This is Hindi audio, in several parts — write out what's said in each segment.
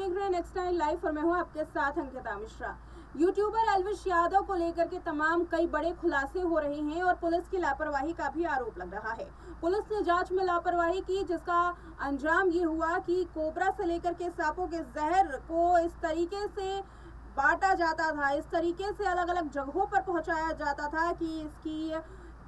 देख रहे हैं नेक्स्ट टाइम लाइव और मैं हूं आपके साथ अंकिता मिश्रा। यूट्यूबर एल्विश यादव को लेकर के तमाम कई बड़े खुलासे हो रहे हैं और पुलिस की लापरवाही का भी आरोप लग रहा है। पुलिस ने जांच में लापरवाही की, जिसका अंजाम ये हुआ कि कोबरा से लेकर के सांपों के जहर को इस तरीके से बांटा जाता था, इस तरीके से अलग अलग जगहों पर पहुंचाया जाता था कि इसकी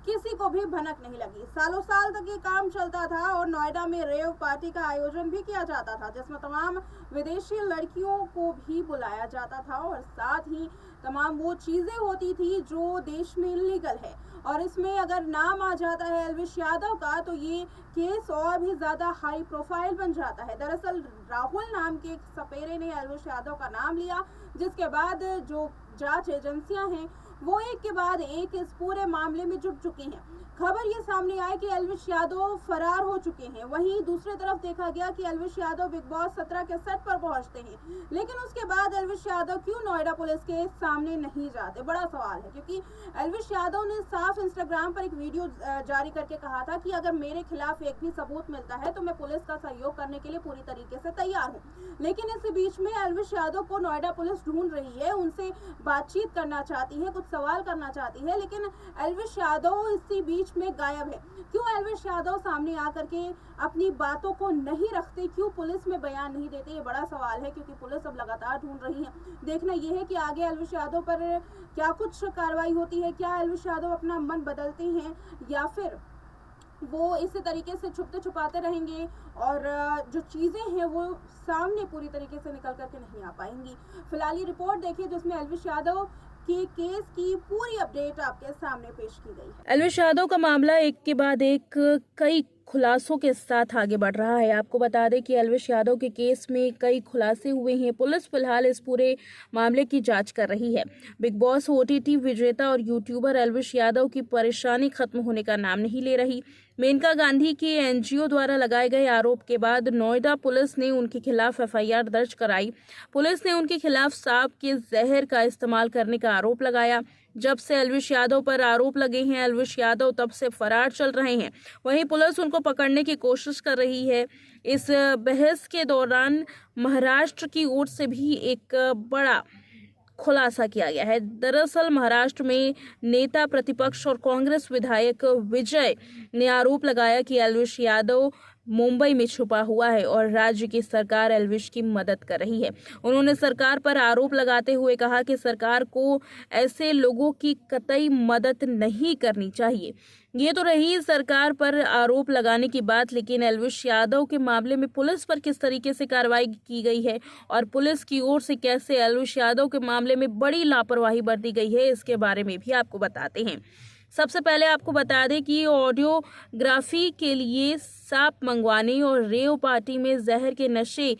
किसी को भी भनक नहीं लगी। सालों साल तक ये काम चलता था और नोएडा में रेव पार्टी का आयोजन भी किया जाता था, जिसमें तमाम विदेशी लड़कियों को भी बुलाया जाता था और साथ ही तमाम वो चीजें होती थी जो देश में इलीगल है। और इसमें अगर नाम आ जाता है एल्विश यादव का तो ये केस और भी ज्यादा हाई प्रोफाइल बन जाता है। दरअसल राहुल नाम के एक सपेरे ने एल्विश यादव का नाम लिया, जिसके बाद जो जांच एजेंसियां हैं वो एक के बाद एक इस पूरे मामले में जुट चुकी हैं। खबर ये सामने आई कि एल्विश यादव फरार हो चुके हैं। वहीं दूसरी तरफ देखा गया कि एल्विश यादव बिग बॉस 17 के सेट पर पहुंचते हैं, लेकिन उसके बाद एल्विश यादव क्यों नोएडा पुलिस के सामने नहीं जाते, बड़ा सवाल है। क्योंकि एल्विश यादव ने साफ इंस्टाग्राम पर एक वीडियो जारी करके कहा था कि अगर मेरे खिलाफ एक भी सबूत मिलता है तो मैं पुलिस का सहयोग करने के लिए पूरी तरीके से तैयार हूँ। लेकिन इस बीच में एल्विश यादव को नोएडा पुलिस ढूंढ रही है, उनसे बातचीत करना चाहती है, कुछ सवाल करना चाहती है, लेकिन एल्विश यादव इसी बीच में गायब है। क्यों एल्विश यादव सामने आकर के अपनी बातों को नहीं रखते, क्यों पुलिस में बयान नहीं देते, ये बड़ा सवाल है। क्योंकि पुलिस अब लगातार ढूंढ रही है। देखना यह है कि आगे एल्विश यादव पर क्या कुछ कार्रवाई होती है, क्या एल्विश यादव अपना मन बदलते हैं या फिर वो इसी तरीके से छुपते छुपाते रहेंगे और जो चीजें हैं वो सामने पूरी तरीके से निकल करके नहीं आ पाएंगी। फिलहाल ये रिपोर्ट देखिए जिसमें एल्विश यादव के केस की पूरी अपडेट आपके सामने पेश की गई है। एल्विश यादव का मामला एक के बाद एक कई खुलासों के साथ आगे बढ़ रहा है। आपको बता दें कि एल्विश यादव के केस में कई खुलासे हुए हैं। पुलिस फिलहाल इस पूरे मामले की जांच कर रही है। बिग बॉस ओटीटी विजेता और यूट्यूबर एल्विश यादव की परेशानी खत्म होने का नाम नहीं ले रही। मेनका गांधी के एनजीओ द्वारा लगाए गए आरोप के बाद नोएडा पुलिस ने उनके खिलाफ एफआईआर दर्ज कराई। पुलिस ने उनके खिलाफ सांप के जहर का इस्तेमाल करने का आरोप लगाया। जब से एल्विश यादव पर आरोप लगे हैं, एल्विश यादव तब से फरार चल रहे हैं। वहीं पुलिस उनको पकड़ने की कोशिश कर रही है। इस बहस के दौरान महाराष्ट्र की ओर से भी एक बड़ा खुलासा किया गया है। दरअसल महाराष्ट्र में नेता प्रतिपक्ष और कांग्रेस विधायक विजय ने आरोप लगाया कि एल्विश यादव मुंबई में छुपा हुआ है और राज्य की सरकार एल्विश की मदद कर रही है। उन्होंने सरकार पर आरोप लगाते हुए कहा कि सरकार को ऐसे लोगों की कतई मदद नहीं करनी चाहिए। ये तो रही सरकार पर आरोप लगाने की बात, लेकिन एल्विश यादव के मामले में पुलिस पर किस तरीके से कार्रवाई की गई है और पुलिस की ओर से कैसे एल्विश यादव के मामले में बड़ी लापरवाही बरती गई है, इसके बारे में भी आपको बताते हैं। सबसे पहले आपको बता दें कि ऑडियोग्राफी के लिए सांप मंगवाने और रेव पार्टी में जहर के नशे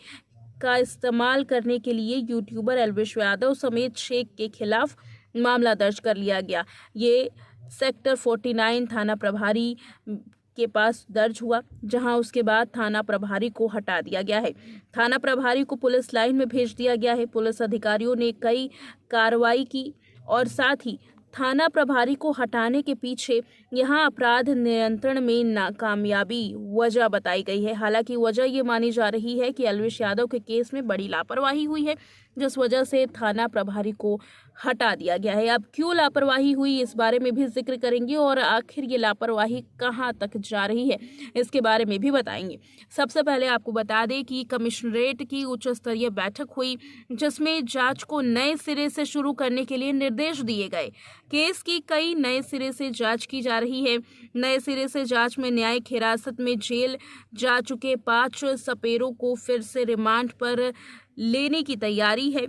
का इस्तेमाल करने के लिए यूट्यूबर एल्विश यादव समेत 6 के खिलाफ मामला दर्ज कर लिया गया। ये सेक्टर 49 थाना प्रभारी के पास दर्ज हुआ, जहां उसके बाद थाना प्रभारी को हटा दिया गया है। थाना प्रभारी को पुलिस लाइन में भेज दिया गया है। पुलिस अधिकारियों ने कई कार्रवाई की और साथ ही थाना प्रभारी को हटाने के पीछे यहां अपराध नियंत्रण में नाकामयाबी वजह बताई गई है। हालांकि वजह ये मानी जा रही है कि एल्विश यादव के केस में बड़ी लापरवाही हुई है, जिस वजह से थाना प्रभारी को हटा दिया गया है। अब क्यों लापरवाही हुई, इस बारे में भी जिक्र करेंगे और आखिर ये लापरवाही कहां तक जा रही है, इसके बारे में भी बताएंगे। सबसे पहले आपको बता दें कि कमिश्नरेट की उच्च स्तरीय बैठक हुई, जिसमें जांच को नए सिरे से शुरू करने के लिए निर्देश दिए गए। केस की कई नए सिरे से जांच की जा रही है। नए सिरे से जांच में न्यायिक हिरासत में जेल जा चुके 5 सपेरों को फिर से रिमांड पर लेने की तैयारी है।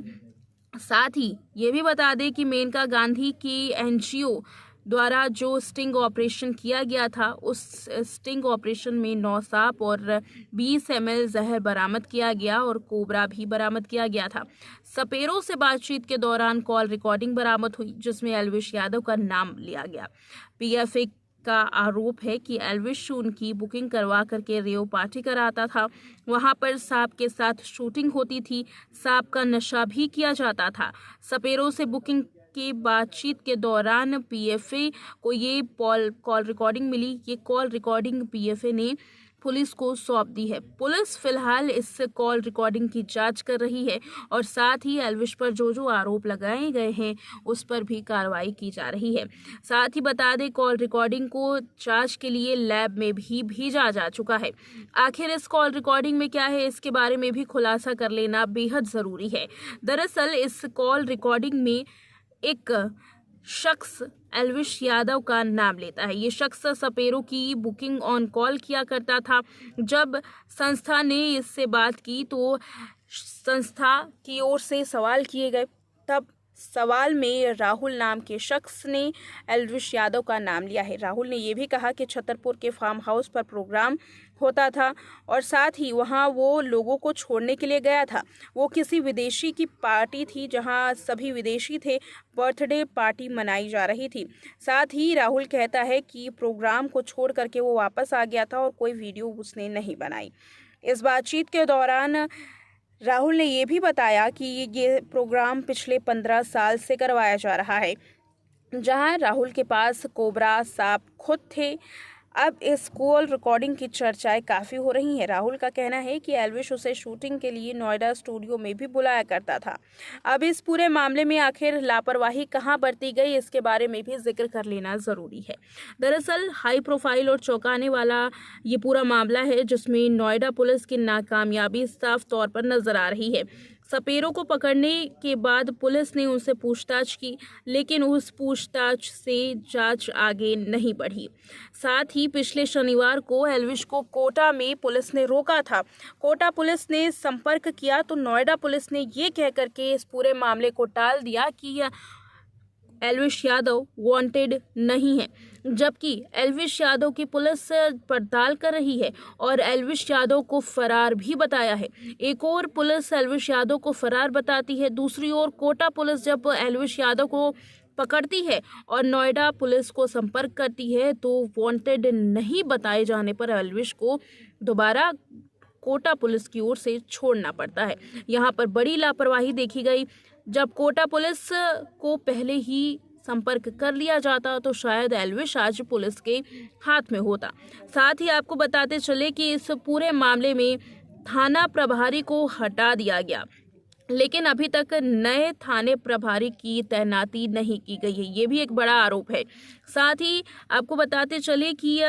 साथ ही ये भी बता दें कि मेनका गांधी की एनजीओ द्वारा जो स्टिंग ऑपरेशन किया गया था, उस स्टिंग ऑपरेशन में 9 सांप और 20 ml जहर बरामद किया गया और कोबरा भी बरामद किया गया था। सपेरों से बातचीत के दौरान कॉल रिकॉर्डिंग बरामद हुई, जिसमें एल्विश यादव का नाम लिया गया। पीएफए का आरोप है कि एल्विश उनकी बुकिंग करवा करके रेव पार्टी कराता था। वहां पर सांप के साथ शूटिंग होती थी, सांप का नशा भी किया जाता था। सपेरों से बुकिंग की बातचीत के दौरान पीएफए को ये कॉल रिकॉर्डिंग मिली। ये कॉल रिकॉर्डिंग पीएफए ने पुलिस को सौंप दी है। पुलिस फिलहाल इस कॉल रिकॉर्डिंग की जांच कर रही है और साथ ही एल्विश पर जो आरोप लगाए गए हैं उस पर भी कार्रवाई की जा रही है। साथ ही बता दें, कॉल रिकॉर्डिंग को जांच के लिए लैब में भी भेजा जा चुका है। आखिर इस कॉल रिकॉर्डिंग में क्या है, इसके बारे में भी खुलासा कर लेना बेहद जरूरी है। दरअसल इस कॉल रिकॉर्डिंग में एक शख्स एल्विश यादव का नाम लेता है। ये शख्स सपेरों की बुकिंग ऑन कॉल किया करता था। जब संस्था ने इससे बात की तो संस्था की ओर से सवाल किए गए, तब सवाल में राहुल नाम के शख्स ने एल्विश यादव का नाम लिया है। राहुल ने यह भी कहा कि छतरपुर के फार्म हाउस पर प्रोग्राम होता था और साथ ही वहां वो लोगों को छोड़ने के लिए गया था। वो किसी विदेशी की पार्टी थी जहां सभी विदेशी थे। बर्थडे पार्टी मनाई जा रही थी। साथ ही राहुल कहता है कि प्रोग्राम को छोड़ करके वो वापस आ गया था और कोई वीडियो उसने नहीं बनाई। इस बातचीत के दौरान राहुल ने यह भी बताया कि ये प्रोग्राम पिछले 15 साल से करवाया जा रहा है, जहां राहुल के पास कोबरा सांप खुद थे। अब इस कॉल रिकॉर्डिंग की चर्चाएं काफ़ी हो रही हैं। राहुल का कहना है कि एल्विश उसे शूटिंग के लिए नोएडा स्टूडियो में भी बुलाया करता था। अब इस पूरे मामले में आखिर लापरवाही कहां बरती गई, इसके बारे में भी जिक्र कर लेना ज़रूरी है। दरअसल हाई प्रोफाइल और चौंकाने वाला ये पूरा मामला है, जिसमें नोएडा पुलिस की नाकामयाबी साफ तौर पर नजर आ रही है। सपेरों को पकड़ने के बाद पुलिस ने उनसे पूछताछ की, लेकिन उस पूछताछ से जांच आगे नहीं बढ़ी। साथ ही पिछले शनिवार को एल्विश को कोटा में पुलिस ने रोका था। कोटा पुलिस ने संपर्क किया तो नोएडा पुलिस ने ये कह करके इस पूरे मामले को टाल दिया कि एल्विश यादव वांटेड नहीं है, जबकि एल्विश यादव की पुलिस पड़ताल कर रही है और एल्विश यादव को फरार भी बताया है। एक और पुलिस एल्विश यादव को फरार बताती है, दूसरी ओर कोटा पुलिस जब एल्विश यादव को पकड़ती है और नोएडा पुलिस को संपर्क करती है तो वांटेड नहीं बताए जाने पर एल्विश को दोबारा कोटा पुलिस की ओर से छोड़ना पड़ता है। यहाँ पर बड़ी लापरवाही देखी गई। जब कोटा पुलिस को पहले ही संपर्क कर लिया जाता तो शायद एल्विश आज पुलिस के हाथ में होता। साथ ही आपको बताते चले कि इस पूरे मामले में थाना प्रभारी को हटा दिया गया, लेकिन अभी तक नए थाने प्रभारी की तैनाती नहीं की गई है। ये भी एक बड़ा आरोप है। साथ ही आपको बताते चले कि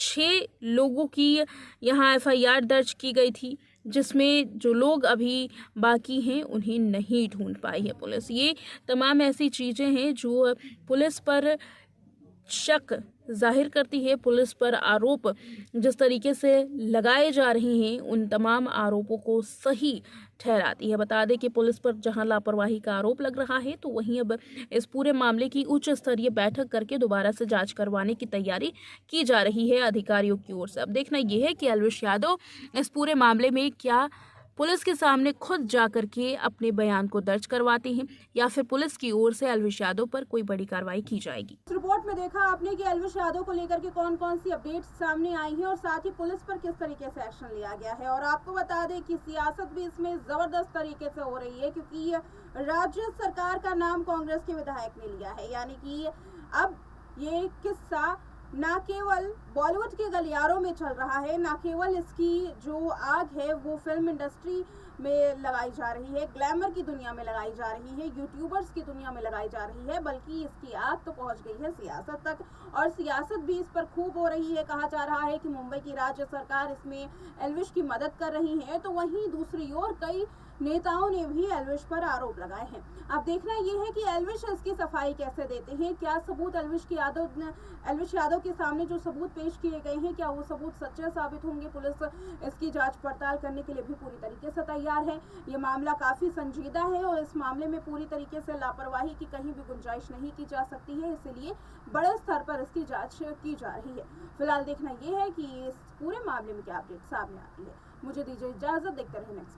6 लोगों की यहाँ FIR दर्ज की गई थी, जिसमें जो लोग अभी बाकी हैं उन्हें नहीं ढूंढ पाई है पुलिस। ये तमाम ऐसी चीज़ें हैं जो पुलिस पर शक जाहिर करती है। पुलिस पर आरोप जिस तरीके से लगाए जा रहे हैं उन तमाम आरोपों को सही ठहराती है। बता दें कि पुलिस पर जहां लापरवाही का आरोप लग रहा है तो वहीं अब इस पूरे मामले की उच्च स्तरीय बैठक करके दोबारा से जांच करवाने की तैयारी की जा रही है अधिकारियों की ओर से। अब देखना यह है कि एल्विश यादव इस पूरे मामले में क्या पुलिस के सामने खुद जाकर के अपने बयान को दर्ज करवाते हैं या फिर पुलिस की ओर से एल्विश यादव पर कोई बड़ी कार्रवाई की जाएगी। इस रिपोर्ट में देखा आपने कि एल्विश यादव को लेकर के कौन कौन सी अपडेट्स सामने आई हैं और साथ ही पुलिस पर किस तरीके से एक्शन लिया गया है। और आपको बता दें कि सियासत भी इसमें जबरदस्त तरीके से हो रही है, क्योंकि राज्य सरकार का नाम कांग्रेस के विधायक ने लिया है। यानी कि अब ये किस्सा ना केवल बॉलीवुड के गलियारों में चल रहा है, ना केवल इसकी जो आग है वो फिल्म इंडस्ट्री में लगाई जा रही है, ग्लैमर की दुनिया में लगाई जा रही है, यूट्यूबर्स की दुनिया में लगाई जा रही है, बल्कि इसकी आग तो पहुंच गई है सियासत तक और सियासत भी इस पर खूब हो रही है। कहा जा रहा है कि मुंबई की राज्य सरकार इसमें एल्विश की मदद कर रही है, तो वहीं दूसरी ओर कई नेताओं ने भी एल्विश पर आरोप लगाए हैं। अब देखना यह है कि एल्विश इसकी सफाई कैसे देते हैं। क्या सबूत एल्विश यादव के सामने जो सबूत पेश किए गए हैं, क्या वो सबूत सच्चे साबित होंगे। पुलिस इसकी जांच पड़ताल करने के लिए भी पूरी तरीके से तैयार है। ये मामला काफी संजीदा है और इस मामले में पूरी तरीके से लापरवाही की कहीं भी गुंजाइश नहीं की जा सकती है, इसलिए बड़े स्तर पर इसकी जांच की जा रही है। फिलहाल देखना यह है कि इस पूरे मामले में क्या अपडेट सामने आती है। मुझे दीजिए इजाजत, देखते रहे नेक्स्ट।